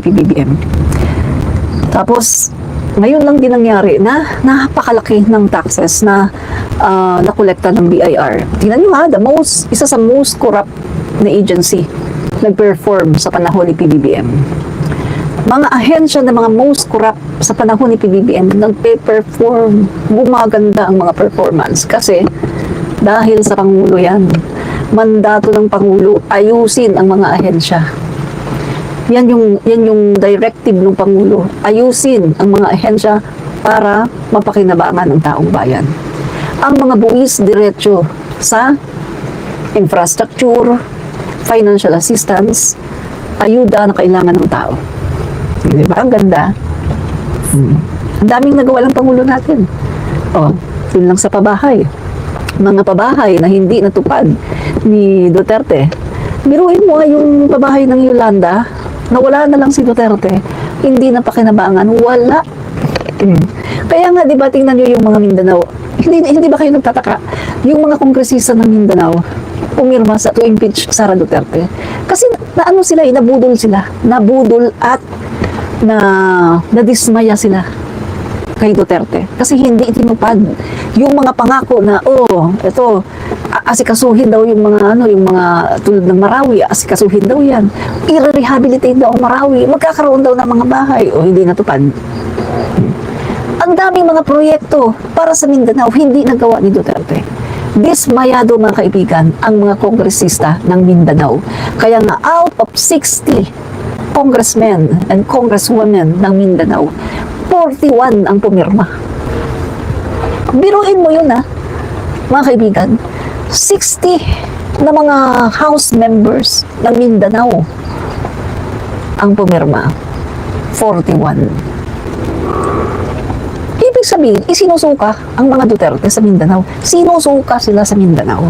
PBBM. Tapos, ngayon lang din nangyari na napakalaki ng taxes na nakolekta ng BIR. Tingnan nyo ha, isa sa most corrupt na agency nag-perform sa panahon ni PBBM. Mga ahensya na mga most corrupt sa panahon ni PBBM nagpe-perform, gumaganda ang mga performance kasi dahil sa Pangulo yan. Mandato ng Pangulo, ayusin ang mga ahensya. Yan yung directive ng Pangulo. Ayusin ang mga ahensya para mapakinabangan ng taong bayan. Ang mga buwis diretso sa infrastructure, financial assistance, ayuda na kailangan ng tao. Di ba? Ang ganda. Ang daming nagawa ng Pangulo natin. Yun lang sa pabahay. Mga pabahay na hindi natupad ni Duterte. Biruin mo yung pabahay ng Yolanda, nawala na lang si Duterte, hindi na pakinabangan, wala. Kaya nga, di ba, tingnan nyo yung mga Mindanao, hindi ba kayo nagtataka? Yung mga kongresista ng Mindanao, pumirma to impeach Sara Duterte. Kasi naano sila, nabudol at nadismaya sila kay Duterte. Kasi hindi itinupad yung mga pangako na, ito, asikasuhin daw yung mga tulad ng Marawi, asikasuhin daw yan. I-rehabilitate daw ang Marawi, magkakaroon daw ng mga bahay, hindi natupad. Ang daming mga proyekto para sa Mindanao, hindi nagawa ni Duterte. Dismayado, mga kaibigan, ang mga kongresista ng Mindanao. Kaya nga, out of 60 congressmen and congresswomen ng Mindanao, 41 ang pumirma. Biruin mo yun mga kaibigan. 60 na mga house members ng Mindanao ang pumirma. 41. Ibig sabihin, isinusuka ang mga Duterte sa Mindanao. Sinusuka sila sa Mindanao.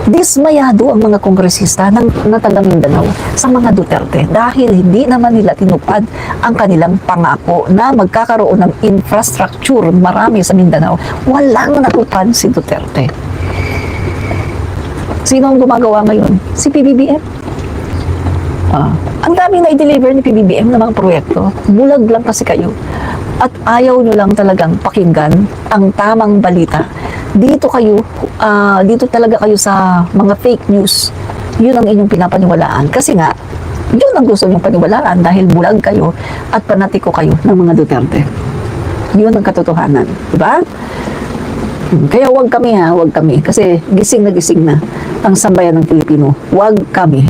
Dismayado ang mga kongresista ng taga Mindanao sa mga Duterte dahil hindi naman nila tinupad ang kanilang pangako na magkakaroon ng infrastructure marami sa Mindanao. Walang natupad si Duterte. Sino ang gumagawa ngayon? Si PBBM. Ang daming na i-deliver ni PBBM ng mga proyekto. Bulag lang kasi kayo. At ayaw nyo lang talagang pakinggan ang tamang balita. Dito talaga kayo sa mga fake news. Yun ang inyong pinapaniwalaan. Kasi nga, yun ang gusto nyong paniwalaan dahil bulag kayo at panatiko kayo ng mga Duterte. Yun ang katotohanan. Diba? Kaya huwag kami. Kasi gising na ang sambayan ng Pilipino. Huwag kami.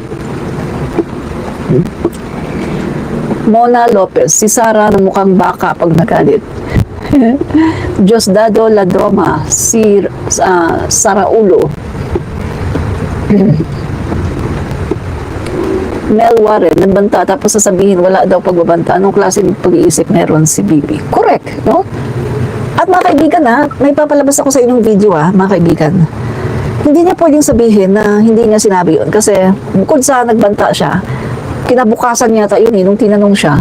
Mona Lopez, si Sara na mukhang baka pag nagalit. Diosdado Ladroma, si Saraulo. Mel Warren, nagbanta tapos sasabihin wala daw pagbabanta. Anong klaseng pag-iisip meron si Bibi? Correct, no? At mga kaibigan may papalabas ako sa inyong video mga kaibigan. Hindi niya pwedeng sabihin na hindi niya sinabi yun kasi bukod sa nagbanta siya, kinabukasan niya yun nung tinanong siya,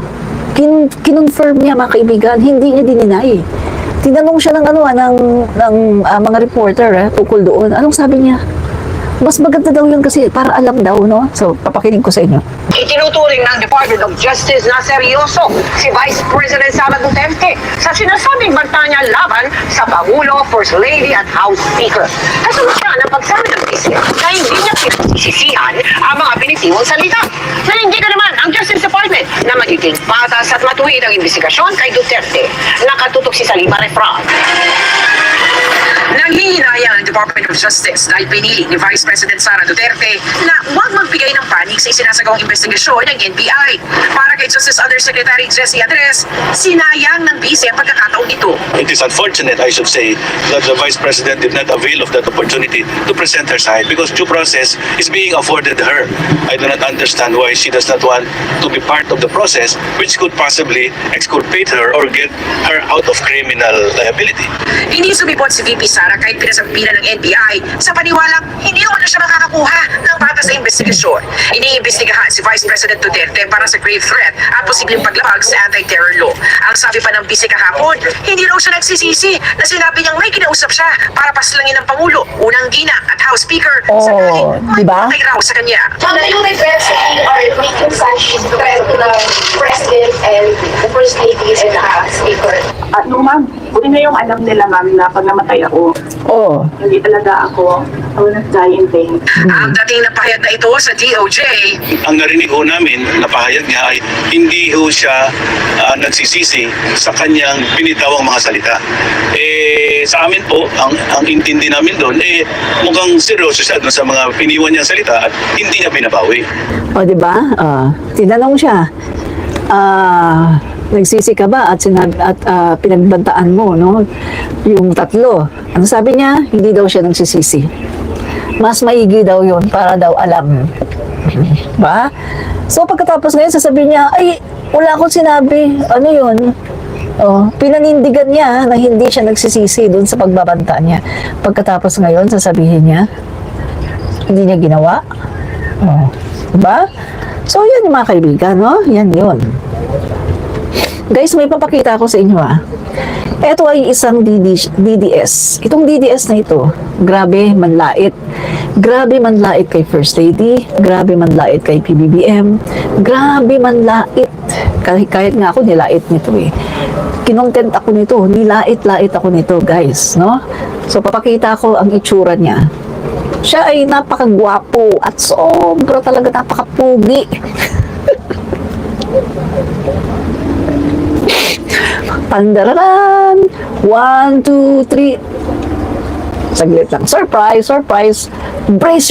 kinonfirm niya mga kaibigan, hindi niya dininay. Tinanong siya ng mga reporter tukol doon. Anong sabi niya? Mas maganda daw yun kasi para alam daw, no? So, papakinig ko sa inyo. Itinuturing ng Department of Justice na seryoso si Vice President Sara Duterte sa sinasabing banta niya laban sa Pangulo, First Lady at House Speaker. Kasunod siya ng pagsabi ng isip na hindi niya pinagsisisihan ang mga binitiwang salita. Nanindigan naman ang Justice Department na magiging patas at matuwid ang investigasyon kay Duterte. Nakatutok si Salima Refran. Nanghihinayang ang Department of Justice dahil pinili ni Vice President Sara Duterte na huwag magbigay ng panig sa isinasagawang investigasyon ng NBI. Para kay Justice Undersecretary Jessie Andres, sinayang ng bise ang pagkakataon nito. It is unfortunate, I should say, that the Vice President did not avail of that opportunity to present her side because due process is being afforded her. I do not understand why she does not want to be part of the process which could possibly exculpate her or get her out of criminal liability. Hindi sumipot si VP Sara kahit pinasabihan ng NBI sa paniwalang hindi naman na siya makakakuha ng patas sa investigasyon. Iniimbestigahan si Vice President Duterte para sa grave threat at posibleng paglabag sa anti-terror law. Ang sabi pa ng bise kahapon, hindi raw siya nagsisisi na sinabi niyang may kinausap siya para paslangin ng Pangulo, unang ginang at House Speaker sakaling diba? may raw sa kanya. Ma'am, yung regrets are making such threat to the President and the First Lady and the Speaker. No, ma'am. Buti na yung alam nila, ma'am, na pag namatay ako, Oh, hindi talaga ako, I will not die in vain. Ang dating napahayag na ito sa DOJ, Ang narinig ho namin na pahayag niya ay hindi ho siya nagsisisi sa kanyang binitawang mga salita. Sa amin po, ang intindi namin doon, mukhang seryoso siya doon sa mga piniwan niyang salita at hindi niya binabawi. o diba? Tinanong siya, nagsisi ka ba at pinagbantaan mo, no? Yung tatlo. Ang sabi niya, hindi daw siya nagsisisi. Mas maigi daw yun para daw alam. Ba? So pagkatapos ngayon, sasabihin niya, ay, wala akong sinabi. Ano yun? Pinanindigan niya na hindi siya nagsisisi dun sa pagbabanta niya. Pagkatapos ngayon, sasabihin niya, hindi niya ginawa. Diba? So, yan yung mga kaibigan, no? Yan yun. Guys, may papakita ako sa inyo, Ito ay isang DDS. Itong DDS na ito, grabe manlait. Grabe manlait kay First Lady. Grabe manlait kay PBBM. Grabe manlait. Kahit nga ako, nilait nito Kinontent ako nito. Nilait-lait ako nito, guys, no? So, papakita ko ang itsura niya. Siya ay napakagwapo at sobra talaga napakapugi. Pandararan! 1, 2, 3. Saglit lang. Surprise! Surprise! Brace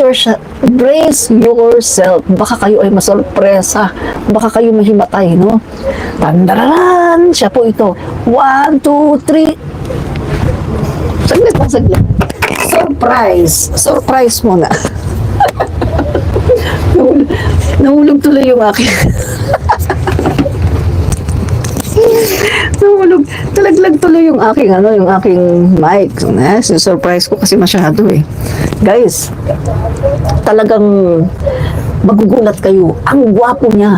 yourself. Baka kayo ay masorpresa. Baka kayo mahimatay, no? Pandararan! Siya po ito. 1, 2, 3. Saglit lang, saglit. Surprise! Surprise muna. Nahulog tuloy yung akin. Nahulog. Talaglag tuloy yung aking, yung aking mic. Surprise ko kasi masyado Guys, talagang magugulat kayo. Ang gwapo niya.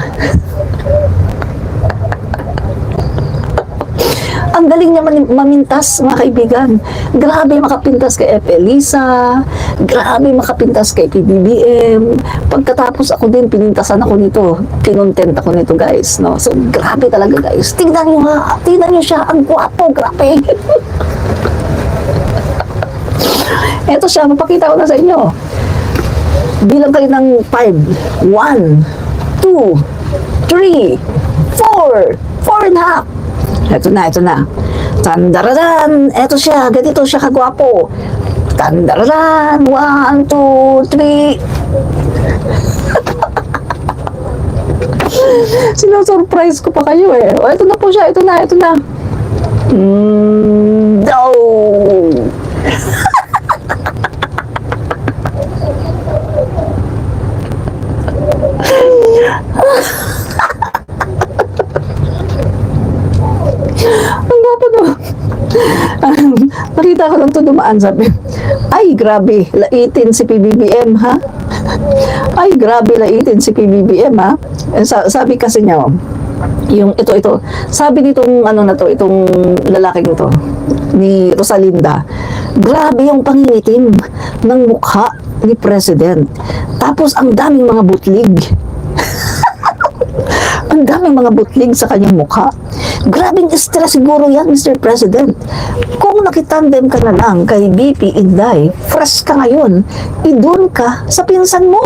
Ang galing niya mamintas, mga kaibigan. Grabe makapintas kay F. Elisa. Grabe makapintas kay PBBM. Pagkatapos ako din, pinintasan ako nito. Kinontent ako nito, guys. No? So, grabe talaga, guys. Tingnan niyo ha. Tingnan niyo siya. Ang gwapo. Grabe. Eto siya. Mapakita ko na sa inyo. Bilang kayo ng 5. 1, 2, 3, 4. 4 and a half. Ito na. Tandararan! Ito siya, ganito siya kagwapo. Tandararan! 1, 2, 3. Sino-surprise ko pa kayo ito na po siya, ito na. No! Ang gwapo no. Nakita ko lang ito dumaan, sabi, ay grabe, laitin si PBBM ha. Ay grabe, laitin si PBBM ha. Sabi kasi niya, yung ito, sabi nitong itong lalaking ito, ni Rosalinda, grabe yung pangingitim ng mukha ni President. Tapos ang daming mga butlig. Ang daming mga butlig sa kanyang mukha. Grabing stress siguro yan, Mr. President. Kung nakitandem ka na lang kay BP Inday, fresh ka ngayon, idun ka sa pinsan mo.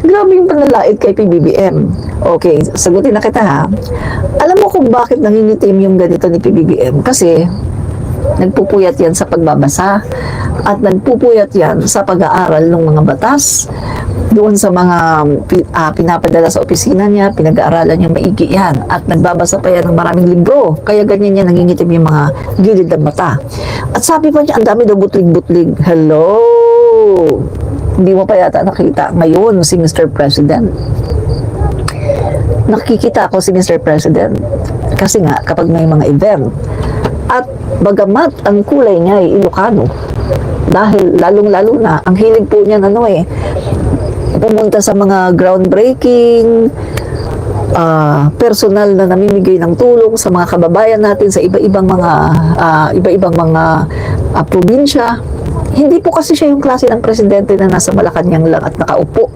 Grabe yung panlalait kay PBBM. Okay, sagutin na kita ha. Alam mo kung bakit nangingitim yung ganito ni PBBM? Kasi nagpupuyat yan sa pagbabasa at nagpupuyat yan sa pag-aaral ng mga batas doon sa mga pinapadala sa opisina niya, pinag-aaralan niya maigi yan at nagbabasa pa yan ng maraming libro, kaya ganyan niya nangingitim yung mga gilid ng mata. At sabi pa niya, ang dami daw butlig-butlig. Hello! Hindi mo pa yata nakita ngayon si Mr. President. Nakikita ko si Mr. President kasi nga kapag may mga event Bagamat ang kulay niya ay Ilocano. Dahil lalong-lalo na, ang hilig po niya pumunta sa mga groundbreaking, personal na namimigay ng tulong sa mga kababayan natin sa iba-ibang mga probinsya. Hindi po kasi siya yung klase ng presidente na nasa Malacanang lang at nakaupo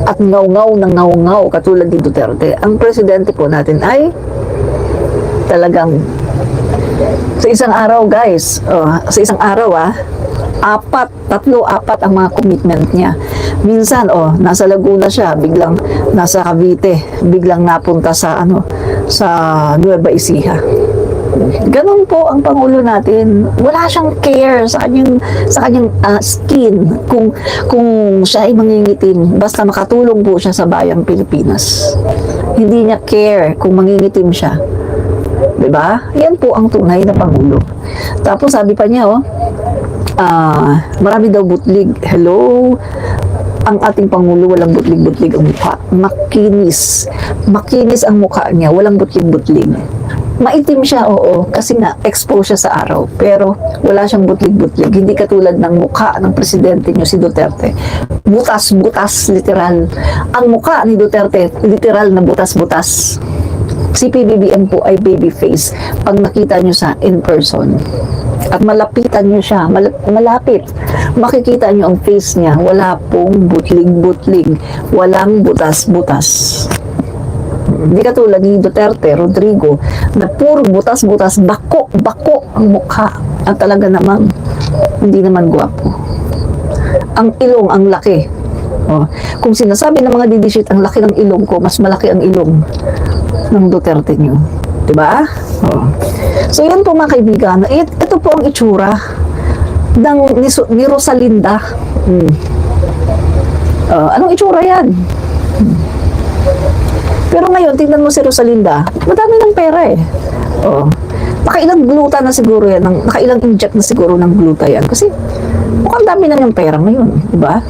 at ngaw-ngaw katulad ni Duterte. Ang presidente po natin ay talagang sa isang araw, guys, sa isang araw, tatlo, apat ang mga commitment niya. Minsan, nasa Laguna siya, biglang nasa Cavite, biglang napunta sa Nueva Ecija. Ganun po ang Pangulo natin. Wala siyang care sa kanyang skin kung siya ay mangingitim, basta makatulong po siya sa bayang Pilipinas. Hindi niya care kung mangingitim siya. Diba? Yan po ang tunay na Pangulo. Tapos sabi pa niya, marami daw butlig. Hello? Ang ating Pangulo, walang butlig-butlig ang mukha. Makinis ang mukha niya, walang butlig-butlig. Maitim siya, oo, kasi nga expose siya sa araw. Pero wala siyang butlig-butlig. Hindi katulad ng mukha ng presidente niyo, si Duterte. Butas-butas, literal. Ang mukha ni Duterte, literal na butas-butas. Si PBBM po ay baby face pag nakita nyo sa in person. At malapitan nyo siya, malapit. Makikita nyo ang face niya, wala pong butlig-butlig, walang butas-butas. Hindi katulad ni Duterte, Rodrigo, na puro butas-butas, bako ang mukha. At talaga namang, hindi naman gwapo. Ang ilong, ang laki. Kung sinasabi ng mga didishit, ang laki ng ilong ko, mas malaki ang ilong ng Duterte nyo. Diba? So, yan po mga kaibigan. Ito po ang itsura ni Rosalinda. Anong itsura yan? Pero ngayon, tingnan mo si Rosalinda, madami ng pera eh. Nakailang gluta na siguro yan, nakailang inject na siguro ng gluta yan. Kasi mukhang dami na yung pera ngayon. Diba?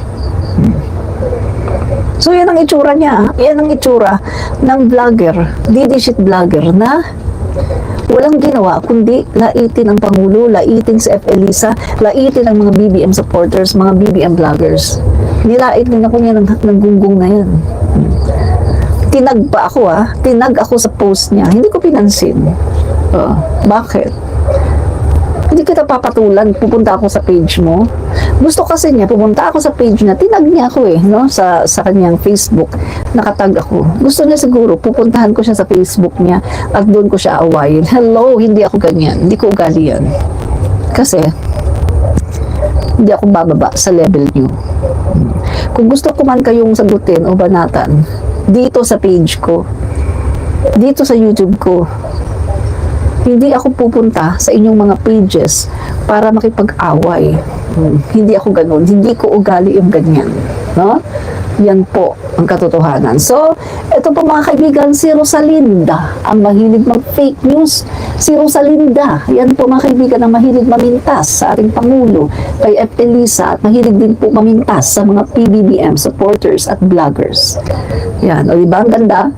So, yan ang itsura niya. Yan ang itsura ng vlogger, didishit vlogger na walang ginawa kundi laitin ang Pangulo, laitin si F. Elisa, laitin ang mga BBM supporters, mga BBM vloggers. Nilait din ako niya ng gunggong na yan. Tinag pa ako tinag ako sa post niya. Hindi ko pinansin. Bakit? Hindi kita papatulan, pupunta ako sa page mo. Gusto kasi niya, pupunta ako sa page niya, tinag niya ako sa kanyang Facebook, nakatag ako. Gusto niya siguro, pupuntahan ko siya sa Facebook niya at doon ko siya awayin. Hello, hindi ako ganyan, hindi ko ugali yan. Kasi, hindi ako bababa sa level niyo. Kung gusto ko man kayong sagutin o banatan, dito sa page ko, dito sa YouTube ko, hindi ako pupunta sa inyong mga pages para makipag-away. Hindi ako ganun. Hindi ko ugali yung ganyan. No? Yan po ang katotohanan. So, ito po mga kaibigan, si Rosalinda, ang mahilig mag-fake news. Si Rosalinda, yan po mga kaibigan, ang mahilig mamintas sa ating Pangulo, kay F. Elisa, at mahilig din po mamintas sa mga PBBM supporters at vloggers. Yan. O diba? Ang ganda?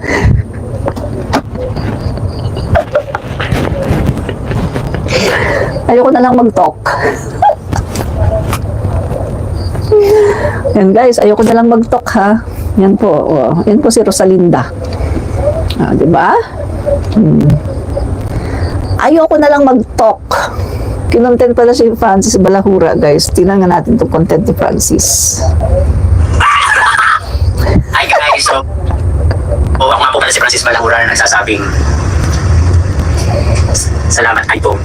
Ayoko na lang mag-talk. Yan guys, ayoko na lang mag-talk ha. Yan po, yan po si Rosalinda. Diba? Ayoko na lang mag-talk. Kinontent pala si Francis Balahura guys. Tingnan nga natin itong content ni Francis. Hi guys, so ako nga po pala si Francis Balahura na nagsasabing salamat iPhone.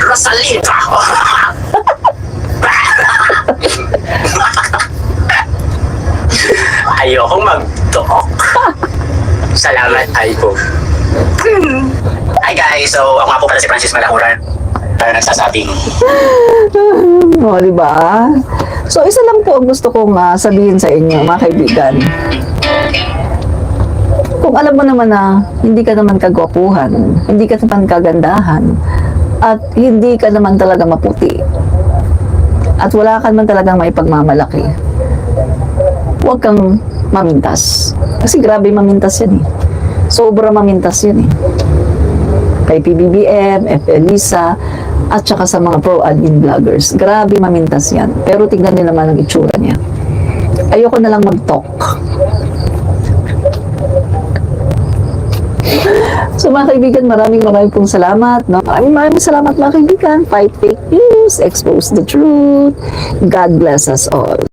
Rosalinda! Ayokong mag-talk. Salamat iPhone. Hi guys, so ako nga po pala si Francis Balahura na nagsasabing Diba? So, isa lang po ang gusto kong sabihin sa inyo, mga kaibigan. Kung alam mo naman na hindi ka naman kagwapuhan, hindi ka naman kagandahan, at hindi ka naman talaga maputi, at wala ka naman talagang may pagmamalaki, huwag kang mamintas. Kasi grabe mamintas yan eh. Sobra mamintas yan eh. kay PBBM, Elisa, at saka sa mga pro-admin vloggers. Grabe mamintas yan. Pero tignan nyo naman ang itsura niya. Ayoko na lang mag-talk. So mga kaibigan, maraming pong salamat. No? Maraming salamat mga kaibigan. Fight fake news, expose the truth. God bless us all.